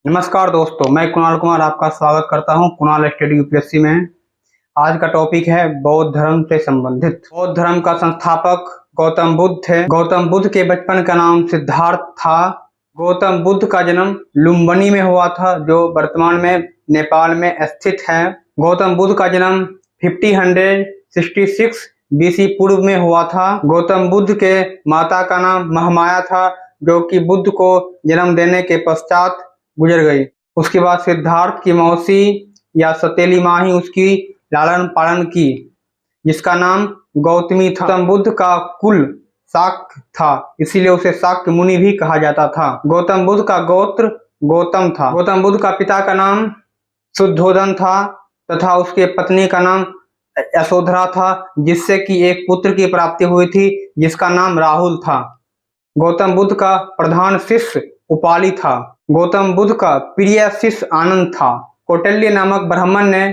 नमस्कार दोस्तों, मैं कुणाल कुमार आपका स्वागत करता हूं कुणाल स्टडी यूपीएससी में। आज का टॉपिक है बौद्ध धर्म से संबंधित। बौद्ध धर्म का संस्थापक गौतम बुद्ध थे। गौतम बुद्ध के बचपन का नाम सिद्धार्थ था। गौतम बुद्ध का जन्म लुम्बिनी में हुआ था, जो वर्तमान में नेपाल में स्थित है। गौतम बुद्ध का जन्म 1566 BC पूर्व में हुआ था। गौतम बुद्ध के माता का नाम महामाया था, जो कि बुद्ध को जन्म देने के पश्चात गुजर गई। उसके बाद सिद्धार्थ की मौसी या सौतेली माँ ही उसकी लालन पालन की, जिसका नाम गौतमी था। गौतम बुद्ध का कुल शाक्य था, इसीलिए उसे शाक्य मुनि भी कहा जाता था। गौतम बुद्ध का गोत्र गौतम था। गौतम बुद्ध का पिता का नाम शुद्धोदन था तथा उसके पत्नी का नाम यशोधरा था, जिससे कि एक पुत्र की प्राप्ति हुई थी, जिसका नाम राहुल था। गौतम बुद्ध का प्रधान शिष्य उपाली था। गौतम बुद्ध का प्रिय शिष्य आनंद था। कौटिल्य नामक ब्राह्मण ने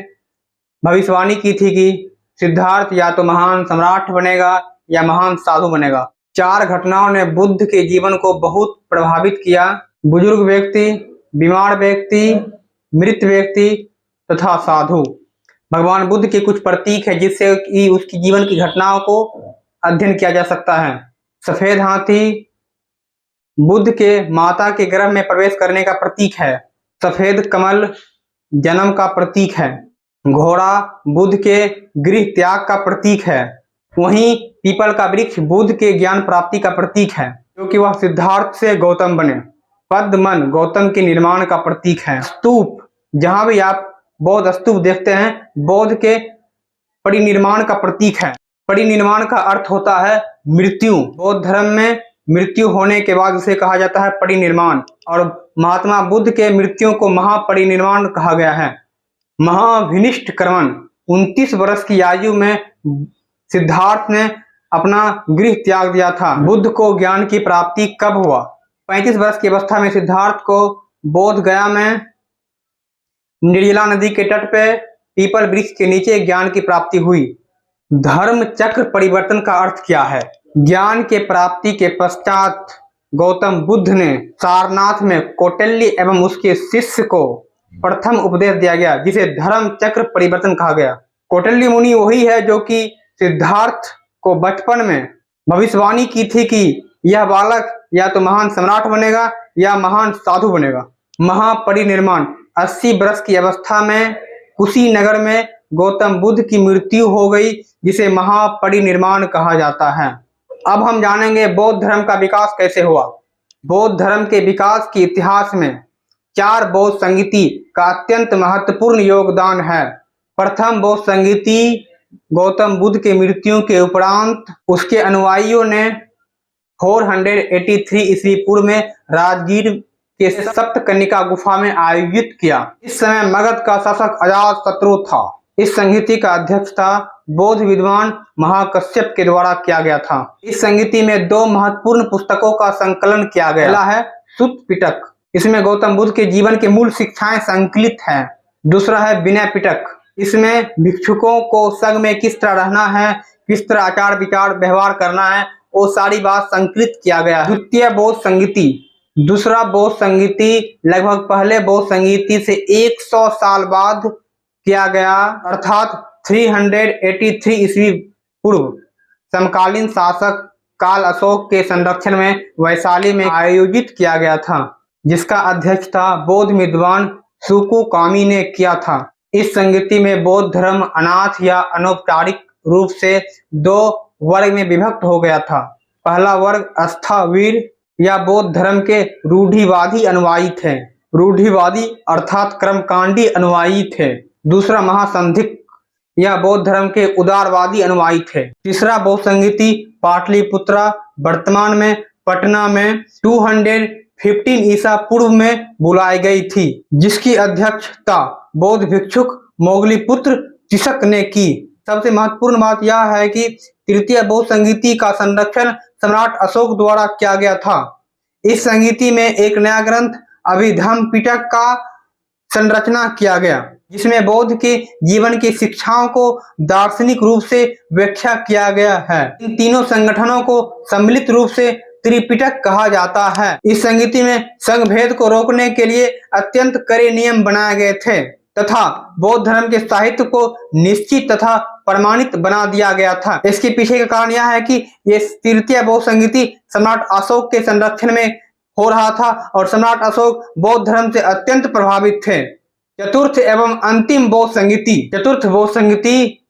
भविष्यवाणी की थी कि सिद्धार्थ या तो महान सम्राट बनेगा या महान साधु बनेगा। 4 घटनाओं ने बुद्ध के जीवन को बहुत प्रभावित किया: बुजुर्ग व्यक्ति, बीमार व्यक्ति, मृत व्यक्ति तथा साधु। भगवान बुद्ध के कुछ प्रतीक है जिससे कि उसकी जीवन की घटनाओं को अध्ययन किया जा सकता है। सफेद हाथी बुद्ध के माता के गर्भ में प्रवेश करने का प्रतीक है। सफेद कमल जन्म का प्रतीक है। घोड़ा बुद्ध के गृह त्याग का प्रतीक है। वहीं पीपल का वृक्ष बुद्ध के ज्ञान प्राप्ति का प्रतीक है, क्योंकि वह सिद्धार्थ से गौतम बने। पद्मन गौतम के निर्माण का प्रतीक है। स्तूप, जहां भी आप बौद्ध स्तूप देखते हैं, बौद्ध के परिनिर्माण का प्रतीक है। परिनिर्माण का अर्थ होता है मृत्यु। बौद्ध धर्म में मृत्यु होने के बाद उसे कहा जाता है परिनिर्माण, और महात्मा बुद्ध के मृत्यु को महापरिनिर्वाण कहा गया है। महाभिनिष्ट कर्मण, 29 वर्ष की आयु में सिद्धार्थ ने अपना गृह त्याग दिया था। बुद्ध को ज्ञान की प्राप्ति कब हुआ? 35 वर्ष की अवस्था में सिद्धार्थ को बोध गया में निर्जला नदी के तट पे पीपल वृक्ष के नीचे ज्ञान की प्राप्ति हुई। धर्म चक्र परिवर्तन का अर्थ क्या है? ज्ञान के प्राप्ति के पश्चात गौतम बुद्ध ने सारनाथ में कौटिल्य एवं उसके शिष्य को प्रथम उपदेश दिया गया, जिसे धर्म चक्र परिवर्तन कहा गया। कौटिल्य मुनि वही है जो कि सिद्धार्थ को बचपन में भविष्यवाणी की थी कि यह बालक या तो महान सम्राट बनेगा या महान साधु बनेगा। महापरिनिर्वाण, 80 वर्ष की अवस्था में कुशीनगर में गौतम बुद्ध की मृत्यु हो गई, जिसे महापरिनिर्वाण कहा जाता है। अब हम जानेंगे बौद्ध धर्म का विकास कैसे हुआ। बौद्ध धर्म के विकास के इतिहास में 4 बौद्ध संगीति का अत्यंत महत्वपूर्ण योगदान है। प्रथम बौद्ध संगीति गौतम बुद्ध के मृत्यु के उपरांत उसके अनुयायियों ने 483 ईस्वी पूर्व में राजगीर के सप्तकन्निका गुफा में आयोजित किया। इस समय मगध का शासक अजातशत्रु था। इस संगीति का अध्यक्षता बौद्ध विद्वान महाकश्यप के द्वारा किया गया था। इस संगीति में 2 महत्वपूर्ण पुस्तकों का संकलन किया गया। पहला है सुत्त पिटक, इसमें गौतम बुद्ध के जीवन के मूल शिक्षाएं संकलित हैं। दूसरा है विनय पिटक, इसमें भिक्षुकों को संघ में किस तरह रहना है, किस तरह आचार विचार व्यवहार करना है, वो सारी बात संकलित किया गया। द्वितीय बौद्ध संगीति, दूसरा बौद्ध संगीति लगभग पहले बौद्ध संगीति से 100 साल बाद किया गया, अर्थात 383 ईस्वी पूर्व। समकालीन शासक काल अशोक के संरक्षण में वैशाली में आयोजित किया गया था, जिसका अध्यक्षता बौद्ध विद्वान सुकुकामी ने किया था। इस संगीति में बौद्ध धर्म अनाथ या अनौपचारिक रूप से 2 वर्ग में विभक्त हो गया था। पहला वर्ग अस्थावीर या बौद्ध धर्म के रूढ़िवादी अनुयायी थे। रूढ़िवादी अर्थात कर्मकांडी अनुयायी थे। दूसरा महासंधिक या बौद्ध धर्म के उदारवादी अनुयायी थे। तीसरा बौद्ध संगीति पाटलिपुत्रा, वर्तमान में पटना में 215 ईसा पूर्व में बुलाई गई थी, जिसकी अध्यक्षता बौद्ध भिक्षुक मोगलीपुत्र चिशक ने की। सबसे महत्वपूर्ण बात यह है कि तृतीय बौद्ध संगीति का संरक्षण सम्राट अशोक द्वारा किया गया था। इस संगीति में एक नया ग्रंथ अभिधम्म पिटक का संरचना किया गया, जिसमें बौद्ध के जीवन की शिक्षाओं को दार्शनिक रूप से व्याख्या किया गया है। इन तीनों संगठनों को सम्मिलित रूप से त्रिपिटक कहा जाता है। इस संगीति में संघ भेद को रोकने के लिए अत्यंत कड़े नियम बनाए गए थे तथा बौद्ध धर्म के साहित्य को निश्चित तथा प्रमाणित बना दिया गया था। इसके पीछे का कारण यह है कि ये तृतीय बौद्ध संगीति सम्राट अशोक के संरक्षण में हो रहा था और सम्राट अशोक बौद्ध धर्म से अत्यंत प्रभावित थे। चतुर्थ एवं अंतिम बौद्ध संगीति। चतुर्थ बौद्ध संगीति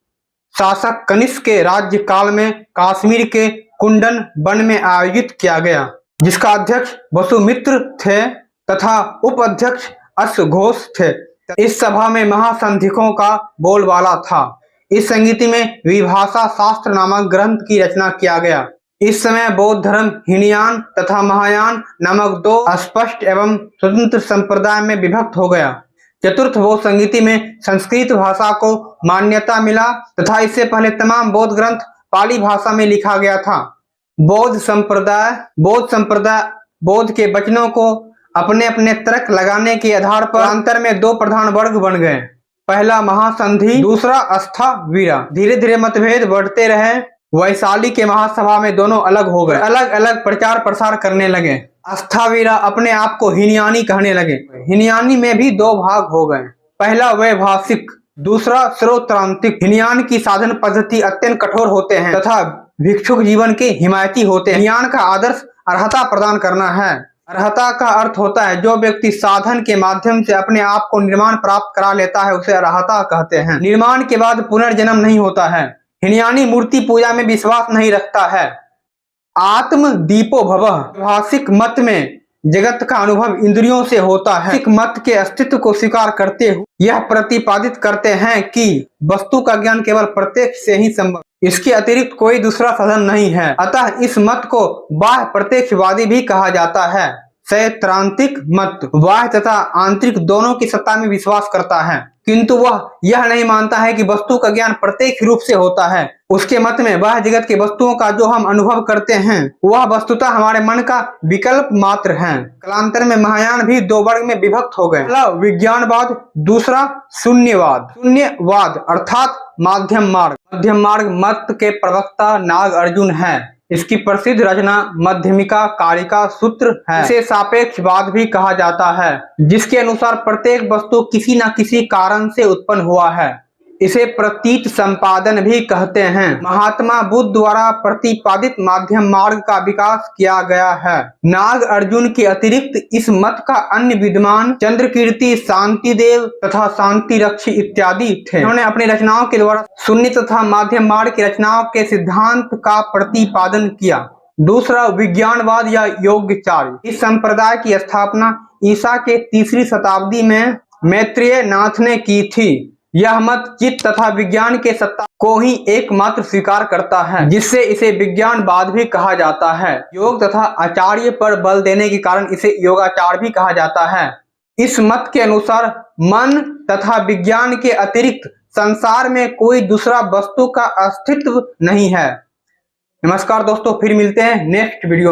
शासक कनिष्क के राज्य काल में कश्मीर के कुंडन वन में आयोजित किया गया, जिसका अध्यक्ष वसुमित्र थे तथा उपाध्यक्ष अश्वघोष थे। इस सभा में महासंधिकों का बोलबाला था। इस संगीति में विभाषा शास्त्र नामक ग्रंथ की रचना किया गया। इस समय बौद्ध धर्म हीनयान तथा महायान नामक दो स्पष्ट एवं स्वतंत्र संप्रदाय में विभक्त हो गया। चतुर्थ बौद्ध संगीति में संस्कृत भाषा को मान्यता मिला तथा इससे पहले तमाम बौद्ध ग्रंथ पाली भाषा में लिखा गया था। बौद्ध संप्रदाय बौद्ध के वचनों को अपने अपने तर्क लगाने के आधार पर अंतर में दो प्रधान वर्ग बन गए। पहला महासंधि, दूसरा अस्थावीरा। धीरे धीरे मतभेद बढ़ते रहे। वैशाली के महासभा में दोनों अलग हो गए, अलग अलग प्रचार प्रसार करने लगे। अस्थावीरा अपने आप को हीनयानी कहने लगे। हीनयानी में भी दो भाग हो गए, पहला वैभाषिक, दूसरा श्रोत्रांतिक। हीनयान की साधन पद्धति अत्यंत कठोर होते हैं तथा भिक्षुक जीवन के हिमायती होते हैं। हीनयान का आदर्श अर्हता प्रदान करना है। अर्हता का अर्थ होता है जो व्यक्ति साधन के माध्यम से अपने आप को निर्माण प्राप्त करा लेता है, उसे अर्हता कहते हैं। निर्माण के बाद पुनर्जन्म नहीं होता है। हीनयानी मूर्ति पूजा में विश्वास नहीं रखता है। आत्म दीपो भवः। भाषिक मत में जगत का अनुभव इंद्रियों से होता है। मत के अस्तित्व को स्वीकार करते हुए यह प्रतिपादित करते हैं कि वस्तु का ज्ञान केवल प्रत्यक्ष से ही संभव, इसके अतिरिक्त कोई दूसरा साधन नहीं है। अतः इस मत को बाह्य प्रत्यक्षवादी भी कहा जाता है। सैद्धांतिक मत बाह्य तथा आंतरिक दोनों की सत्ता में विश्वास करता है, किंतु वह यह नहीं मानता है कि वस्तु का ज्ञान प्रत्यक्ष रूप से होता है। उसके मत में बाह्य जगत के वस्तुओं का जो हम अनुभव करते हैं वह वस्तुतः हमारे मन का विकल्प मात्र है। कालांतर में महायान भी दो वर्ग में विभक्त हो गए, पहला विज्ञानवाद, दूसरा शून्यवाद। शून्यवाद अर्थात मध्यम मार्ग मत के प्रवक्ता नागार्जुन है। इसकी प्रसिद्ध रचना मध्यमिका कारिका सूत्र है। इसे सापेक्षवाद भी कहा जाता है, जिसके अनुसार प्रत्येक वस्तु किसी न किसी कारण से उत्पन्न हुआ है। इसे प्रतीत संपादन भी कहते हैं। महात्मा बुद्ध द्वारा प्रतिपादित मध्यम मार्ग का विकास किया गया है। नागार्जुन के अतिरिक्त इस मत का अन्य विद्वान चंद्रकीर्ति, शांतिदेव तथा शांतिरक्षी इत्यादि थे। उन्होंने अपनी रचनाओं के द्वारा शून्य तथा मध्यम मार्ग की रचनाओं के सिद्धांत का प्रतिपादन किया। दूसरा विज्ञानवाद या योगाचार्य। इस संप्रदाय की स्थापना ईसा के 3री शताब्दी में मैत्रेय नाथ ने की थी। यह मत चित्त तथा विज्ञान के सत्ता को ही एकमात्र स्वीकार करता है, जिससे इसे विज्ञानवाद भी कहा जाता है। योग तथा आचार्य पर बल देने के कारण इसे योगाचार भी कहा जाता है। इस मत के अनुसार मन तथा विज्ञान के अतिरिक्त संसार में कोई दूसरा वस्तु का अस्तित्व नहीं है। नमस्कार दोस्तों, फिर मिलते हैं नेक्स्ट वीडियो।